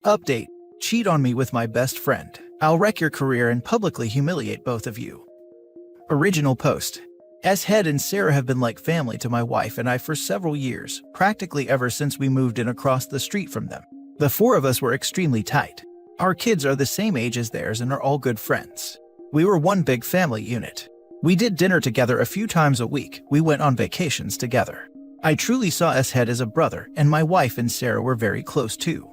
Update. Cheat on me with my best friend. I'll wreck your career and publicly humiliate both of you. Original post. S-Head and Sarah have been like family to my wife and I for several years, practically ever since we moved in across the street from them. The four of us were extremely tight. Our kids are the same age as theirs and are all good friends. We were one big family unit. We did dinner together a few times a week. We went on vacations together. I truly saw S-Head as a brother, and my wife and Sarah were very close too.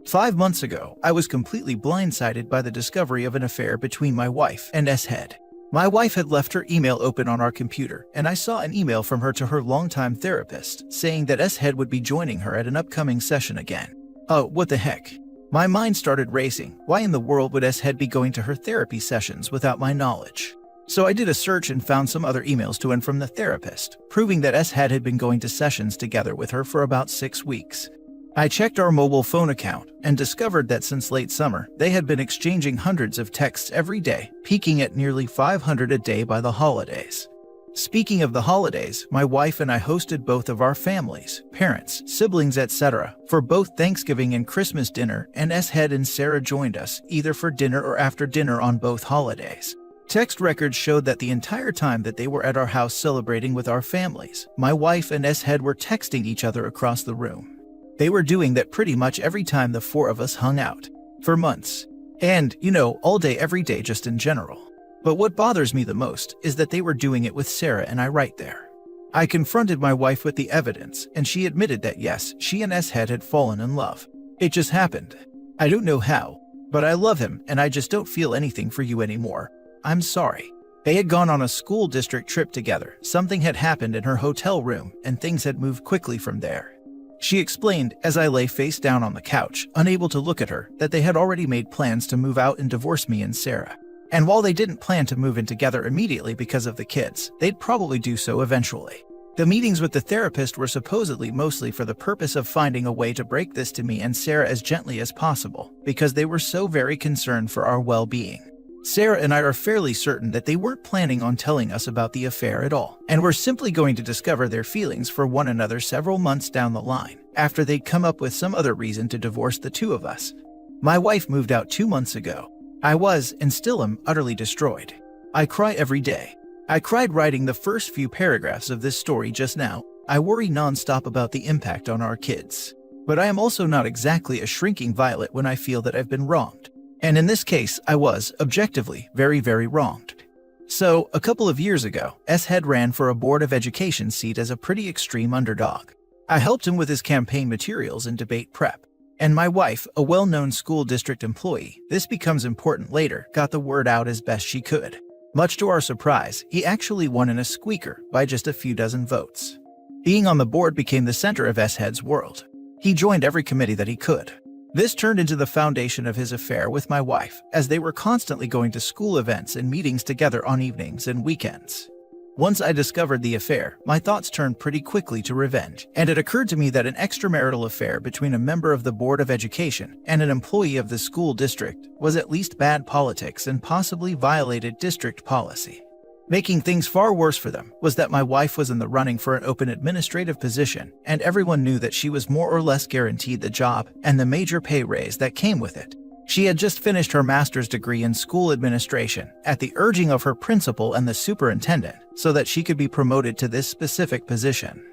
5 months ago, I was completely blindsided by the discovery of an affair between my wife and S-Head. My wife had left her email open on our computer, and I saw an email from her to her longtime therapist saying that S-Head would be joining her at an upcoming session again. Oh, what the heck? My mind started racing. Why in the world would S-Head be going to her therapy sessions without my knowledge? So I did a search and found some other emails to and from the therapist, proving that S-Head had been going to sessions together with her for about 6 weeks. I checked our mobile phone account and discovered that since late summer, they had been exchanging hundreds of texts every day, peaking at nearly 500 a day by the holidays. Speaking of the holidays, my wife and I hosted both of our families, parents, siblings, etc., for both Thanksgiving and Christmas dinner, and S-Head and Sarah joined us, either for dinner or after dinner on both holidays. Text records showed that the entire time that they were at our house celebrating with our families, my wife and S-Head were texting each other across the room. They were doing that pretty much every time the four of us hung out. For months. And, all day every day just in general. But what bothers me the most is that they were doing it with Sarah and I right there. I confronted my wife with the evidence, and she admitted that yes, she and S-Head had fallen in love. It just happened. I don't know how, but I love him and I just don't feel anything for you anymore. I'm sorry. They had gone on a school district trip together. Something had happened in her hotel room, and things had moved quickly from there. She explained, as I lay face down on the couch, unable to look at her, that they had already made plans to move out and divorce me and Sarah. And while they didn't plan to move in together immediately because of the kids, they'd probably do so eventually. The meetings with the therapist were supposedly mostly for the purpose of finding a way to break this to me and Sarah as gently as possible, because they were so very concerned for our well-being. Sarah and I are fairly certain that they weren't planning on telling us about the affair at all, and were simply going to discover their feelings for one another several months down the line, after they'd come up with some other reason to divorce the two of us. My wife moved out 2 months ago. I was, and still am, utterly destroyed. I cry every day. I cried writing the first few paragraphs of this story just now. I worry nonstop about the impact on our kids. But I am also not exactly a shrinking violet when I feel that I've been wronged. And in this case, I was, objectively, very, very wronged. So, a couple of years ago, S-Head ran for a Board of Education seat as a pretty extreme underdog. I helped him with his campaign materials and debate prep. And my wife, a well-known school district employee, this becomes important later, got the word out as best she could. Much to our surprise, he actually won in a squeaker by just a few dozen votes. Being on the board became the center of S-Head's world. He joined every committee that he could. This turned into the foundation of his affair with my wife, as they were constantly going to school events and meetings together on evenings and weekends. Once I discovered the affair, my thoughts turned pretty quickly to revenge, and it occurred to me that an extramarital affair between a member of the Board of Education and an employee of the school district was at least bad politics and possibly violated district policy. Making things far worse for them was that my wife was in the running for an open administrative position, and everyone knew that she was more or less guaranteed the job and the major pay raise that came with it. She had just finished her master's degree in school administration at the urging of her principal and the superintendent so that she could be promoted to this specific position.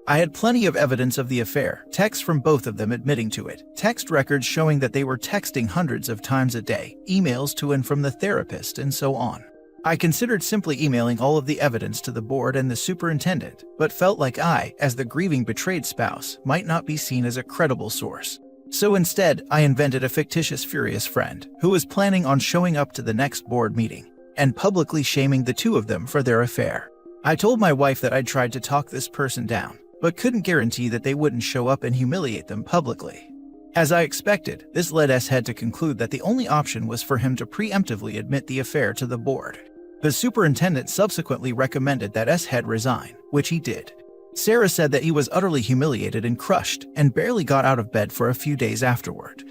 I had plenty of evidence of the affair, texts from both of them admitting to it, text records showing that they were texting hundreds of times a day, emails to and from the therapist, and so on. I considered simply emailing all of the evidence to the board and the superintendent, but felt like I, as the grieving betrayed spouse, might not be seen as a credible source. So instead, I invented a fictitious furious friend who was planning on showing up to the next board meeting and publicly shaming the two of them for their affair. I told my wife that I'd tried to talk this person down, but couldn't guarantee that they wouldn't show up and humiliate them publicly. As I expected, this led S-Head to conclude that the only option was for him to preemptively admit the affair to the board. The superintendent subsequently recommended that S-Head resign, which he did. Sarah said that he was utterly humiliated and crushed, and barely got out of bed for a few days afterward.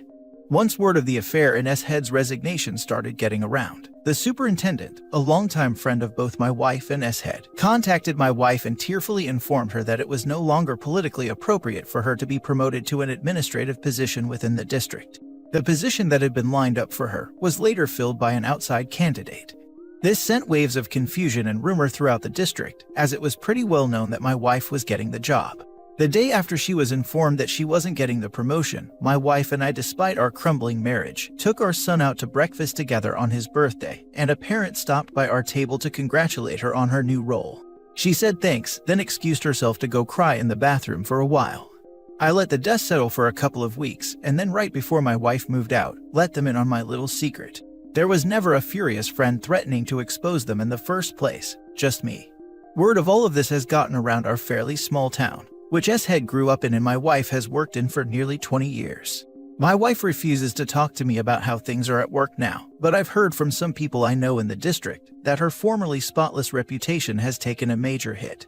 Once word of the affair and S-Head's resignation started getting around, the superintendent, a longtime friend of both my wife and S-Head, contacted my wife and tearfully informed her that it was no longer politically appropriate for her to be promoted to an administrative position within the district. The position that had been lined up for her was later filled by an outside candidate. This sent waves of confusion and rumor throughout the district, as it was pretty well known that my wife was getting the job. The day after she was informed that she wasn't getting the promotion, my wife and I, despite our crumbling marriage, took our son out to breakfast together on his birthday, and a parent stopped by our table to congratulate her on her new role. She said thanks, then excused herself to go cry in the bathroom for a while. I let the dust settle for a couple of weeks, and then right before my wife moved out, let them in on my little secret. There was never a furious friend threatening to expose them in the first place, just me. Word of all of this has gotten around our fairly small town, which S-Head grew up in and my wife has worked in for nearly 20 years. My wife refuses to talk to me about how things are at work now, but I've heard from some people I know in the district that her formerly spotless reputation has taken a major hit.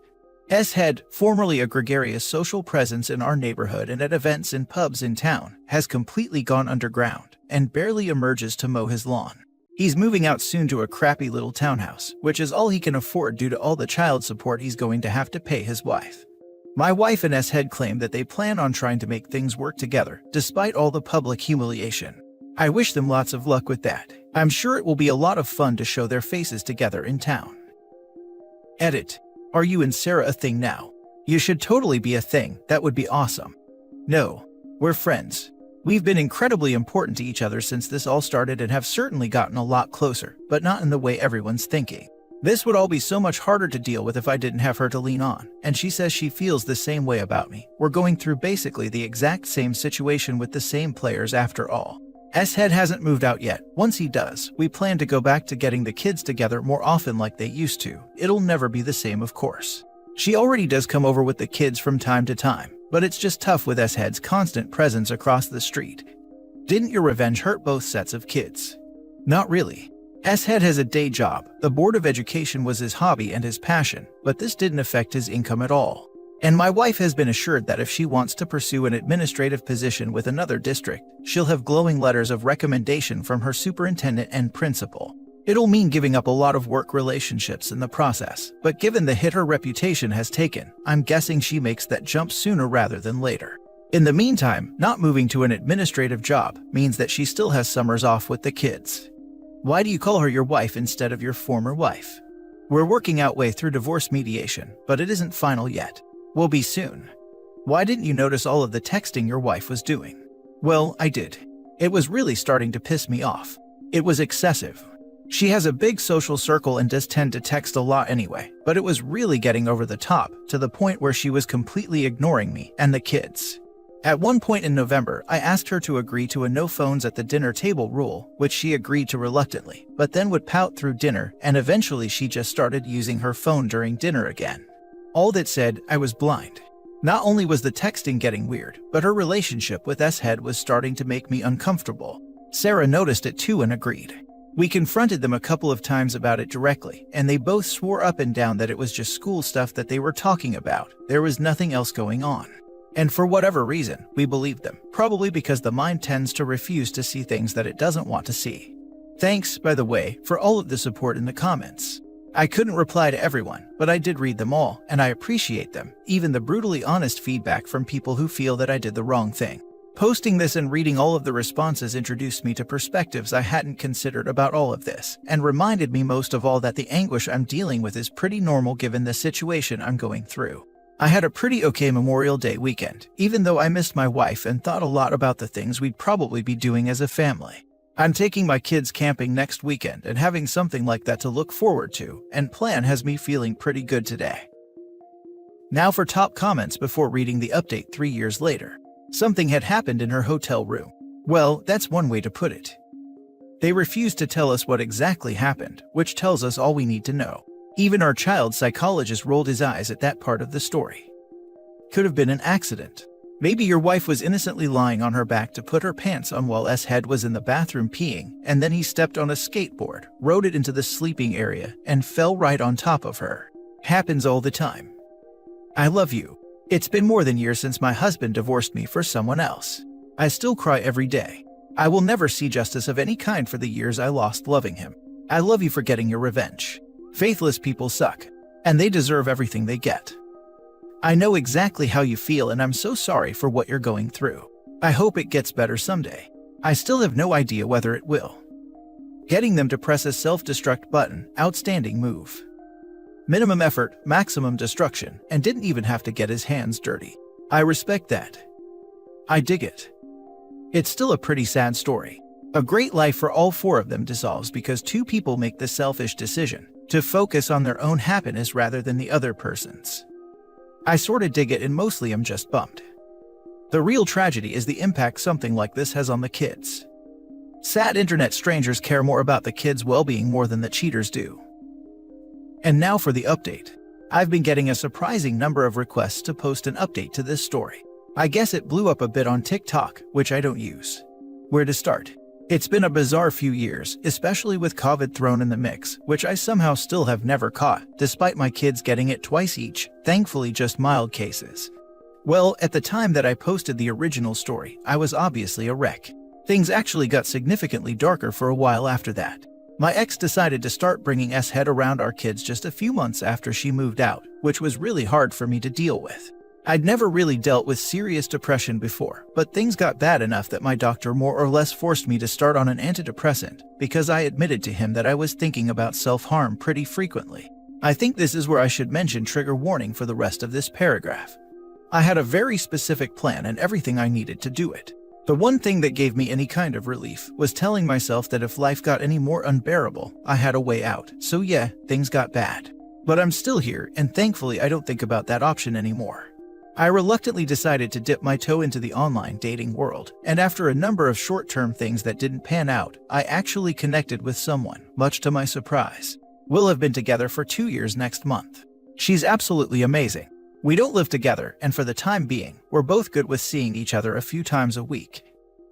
S-Head, formerly a gregarious social presence in our neighborhood and at events in pubs in town, has completely gone underground and barely emerges to mow his lawn. He's moving out soon to a crappy little townhouse, which is all he can afford due to all the child support he's going to have to pay his wife. My wife and S-Head claim that they plan on trying to make things work together, despite all the public humiliation. I wish them lots of luck with that. I'm sure it will be a lot of fun to show their faces together in town. Edit. Are you and Sarah a thing now? You should totally be a thing, that would be awesome. No. We're friends. We've been incredibly important to each other since this all started and have certainly gotten a lot closer, but not in the way everyone's thinking. This would all be so much harder to deal with if I didn't have her to lean on, and she says she feels the same way about me. We're going through basically the exact same situation with the same players after all. S-Head hasn't moved out yet. Once he does, we plan to go back to getting the kids together more often like they used to. It'll never be the same, of course. She already does come over with the kids from time to time, but it's just tough with S-Head's constant presence across the street. Didn't your revenge hurt both sets of kids? Not really. S-Head has a day job. The Board of Education was his hobby and his passion, but this didn't affect his income at all. And my wife has been assured that if she wants to pursue an administrative position with another district, she'll have glowing letters of recommendation from her superintendent and principal. It'll mean giving up a lot of work relationships in the process, but given the hit her reputation has taken, I'm guessing she makes that jump sooner rather than later. In the meantime, not moving to an administrative job means that she still has summers off with the kids. Why do you call her your wife instead of your former wife? We're working our way through divorce mediation, but it isn't final yet. We'll be soon. Why didn't you notice all of the texting your wife was doing? Well, I did. It was really starting to piss me off. It was excessive. She has a big social circle and does tend to text a lot anyway, but it was really getting over the top, to the point where she was completely ignoring me and the kids. At one point in November, I asked her to agree to a no phones at the dinner table rule, which she agreed to reluctantly, but then would pout through dinner, and eventually she just started using her phone during dinner again. All that said, I was blind. Not only was the texting getting weird, but her relationship with S-Head was starting to make me uncomfortable. Sarah noticed it too and agreed. We confronted them a couple of times about it directly, and they both swore up and down that it was just school stuff that they were talking about. There was nothing else going on. And for whatever reason, we believed them, probably because the mind tends to refuse to see things that it doesn't want to see. Thanks, by the way, for all of the support in the comments. I couldn't reply to everyone, but I did read them all, and I appreciate them, even the brutally honest feedback from people who feel that I did the wrong thing. Posting this and reading all of the responses introduced me to perspectives I hadn't considered about all of this, and reminded me most of all that the anguish I'm dealing with is pretty normal given the situation I'm going through. I had a pretty okay Memorial Day weekend, even though I missed my wife and thought a lot about the things we'd probably be doing as a family. I'm taking my kids camping next weekend, and having something like that to look forward to and plan has me feeling pretty good today. Now for top comments before reading the update 3 years later. Something had happened in her hotel room. Well, that's one way to put it. They refused to tell us what exactly happened, which tells us all we need to know. Even our child psychologist rolled his eyes at that part of the story. Could have been an accident. Maybe your wife was innocently lying on her back to put her pants on while S-Head was in the bathroom peeing, and then he stepped on a skateboard, rode it into the sleeping area, and fell right on top of her. Happens all the time. I love you. It's been more than years since my husband divorced me for someone else. I still cry every day. I will never see justice of any kind for the years I lost loving him. I love you for getting your revenge. Faithless people suck, and they deserve everything they get. I know exactly how you feel, and I'm so sorry for what you're going through. I hope it gets better someday. I still have no idea whether it will. Getting them to press a self-destruct button, outstanding move. Minimum effort, maximum destruction, and didn't even have to get his hands dirty. I respect that. I dig it. It's still a pretty sad story. A great life for all four of them dissolves because two people make the selfish decision to focus on their own happiness rather than the other person's. I sorta dig it and mostly am just bummed. The real tragedy is the impact something like this has on the kids. Sad internet strangers care more about the kids' well-being more than the cheaters do. And now for the update. I've been getting a surprising number of requests to post an update to this story. I guess it blew up a bit on TikTok, which I don't use. Where to start? It's been a bizarre few years, especially with COVID thrown in the mix, which I somehow still have never caught, despite my kids getting it twice each, thankfully just mild cases. Well, at the time that I posted the original story, I was obviously a wreck. Things actually got significantly darker for a while after that. My ex decided to start bringing S-head around our kids just a few months after she moved out, which was really hard for me to deal with. I'd never really dealt with serious depression before, but things got bad enough that my doctor more or less forced me to start on an antidepressant because I admitted to him that I was thinking about self-harm pretty frequently. I think this is where I should mention trigger warning for the rest of this paragraph. I had a very specific plan and everything I needed to do it. The one thing that gave me any kind of relief was telling myself that if life got any more unbearable, I had a way out. So yeah, things got bad. But I'm still here, and thankfully I don't think about that option anymore. I reluctantly decided to dip my toe into the online dating world, and after a number of short-term things that didn't pan out, I actually connected with someone, much to my surprise. We'll have been together for 2 years next month. She's absolutely amazing. We don't live together, and for the time being, we're both good with seeing each other a few times a week.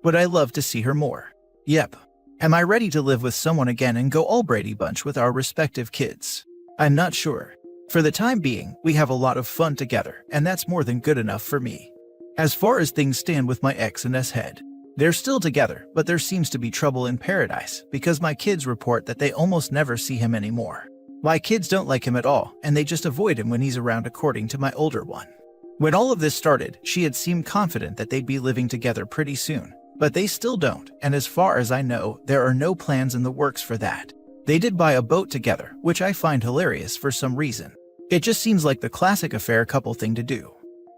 But I love to see her more. Yep. Am I ready to live with someone again and go all Brady Bunch with our respective kids? I'm not sure. For the time being, we have a lot of fun together, and that's more than good enough for me. As far as things stand with my ex and S-head, they're still together, but there seems to be trouble in paradise because my kids report that they almost never see him anymore. My kids don't like him at all, and they just avoid him when he's around, according to my older one. When all of this started, she had seemed confident that they'd be living together pretty soon, but they still don't, and as far as I know, there are no plans in the works for that. They did buy a boat together, which I find hilarious for some reason. It just seems like the classic affair couple thing to do.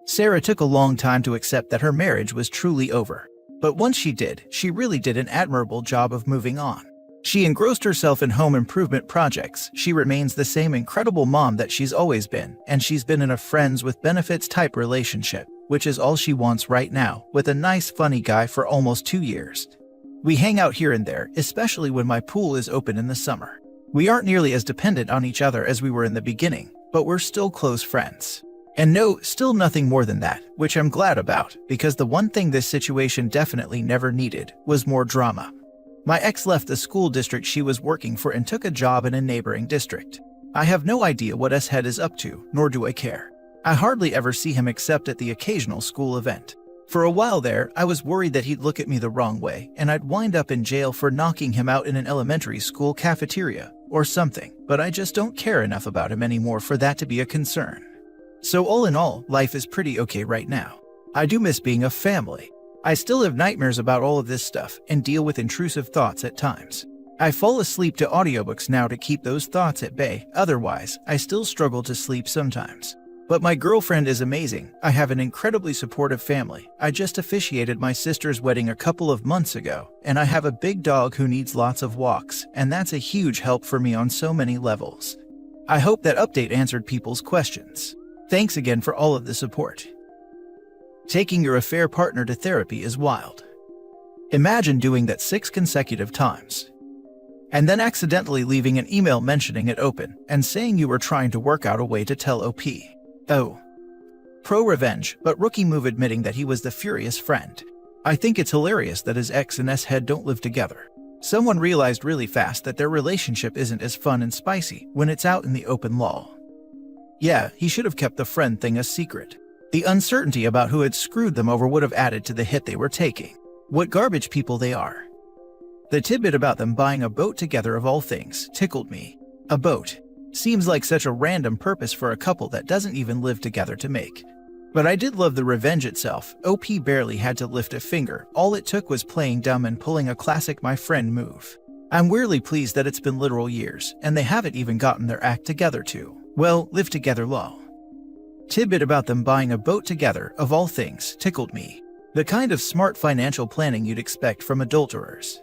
Sarah took a long time to accept that her marriage was truly over. But once she did, she really did an admirable job of moving on. She engrossed herself in home improvement projects, she remains the same incredible mom that she's always been, and she's been in a friends with benefits type relationship, which is all she wants right now, with a nice funny guy for almost 2 years. We hang out here and there, especially when my pool is open in the summer. We aren't nearly as dependent on each other as we were in the beginning, but we're still close friends. And no, still nothing more than that, which I'm glad about, because the one thing this situation definitely never needed was more drama. My ex left the school district she was working for and took a job in a neighboring district. I have no idea what S-head is up to, nor do I care. I hardly ever see him except at the occasional school event. For a while there, I was worried that he'd look at me the wrong way, and I'd wind up in jail for knocking him out in an elementary school cafeteria, or something, but I just don't care enough about him anymore for that to be a concern. So all in all, life is pretty okay right now. I do miss being a family. I still have nightmares about all of this stuff and deal with intrusive thoughts at times. I fall asleep to audiobooks now to keep those thoughts at bay, otherwise, I still struggle to sleep sometimes. But my girlfriend is amazing. I have an incredibly supportive family. I just officiated my sister's wedding a couple of months ago, and I have a big dog who needs lots of walks, and that's a huge help for me on so many levels. I hope that update answered people's questions. Thanks again for all of the support. Taking your affair partner to therapy is wild. Imagine doing that 6 consecutive times. And then accidentally leaving an email mentioning it open and saying you were trying to work out a way to tell OP. Oh. Pro revenge, but rookie move admitting that he was the furious friend. I think it's hilarious that his ex and S-head don't live together. Someone realized really fast that their relationship isn't as fun and spicy when it's out in the open lol. Yeah, he should have kept the friend thing a secret. The uncertainty about who had screwed them over would have added to the hit they were taking. What garbage people they are. The tidbit about them buying a boat together of all things tickled me. A boat. Seems like such a random purpose for a couple that doesn't even live together to make. But I did love the revenge itself. OP barely had to lift a finger. All it took was playing dumb and pulling a classic my friend move. I'm weirdly pleased that it's been literal years, and they haven't even gotten their act together to, well, live together lol. Tidbit about them buying a boat together, of all things, tickled me. The kind of smart financial planning you'd expect from adulterers.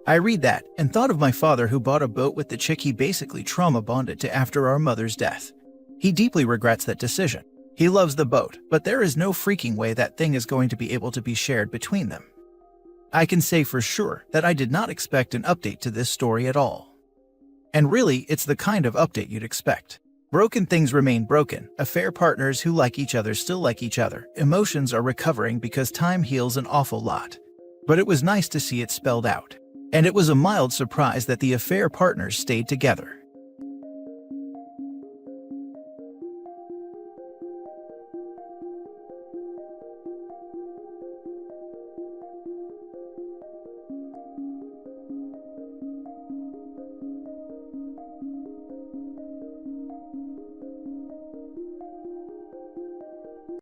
I read that, and thought of my father who bought a boat with the chick he basically trauma bonded to after our mother's death. He deeply regrets that decision. He loves the boat, but there is no freaking way that thing is going to be able to be shared between them. I can say for sure that I did not expect an update to this story at all. And really, it's the kind of update you'd expect. Broken things remain broken, affair partners who like each other still like each other, emotions are recovering because time heals an awful lot. But it was nice to see it spelled out. And it was a mild surprise that the affair partners stayed together.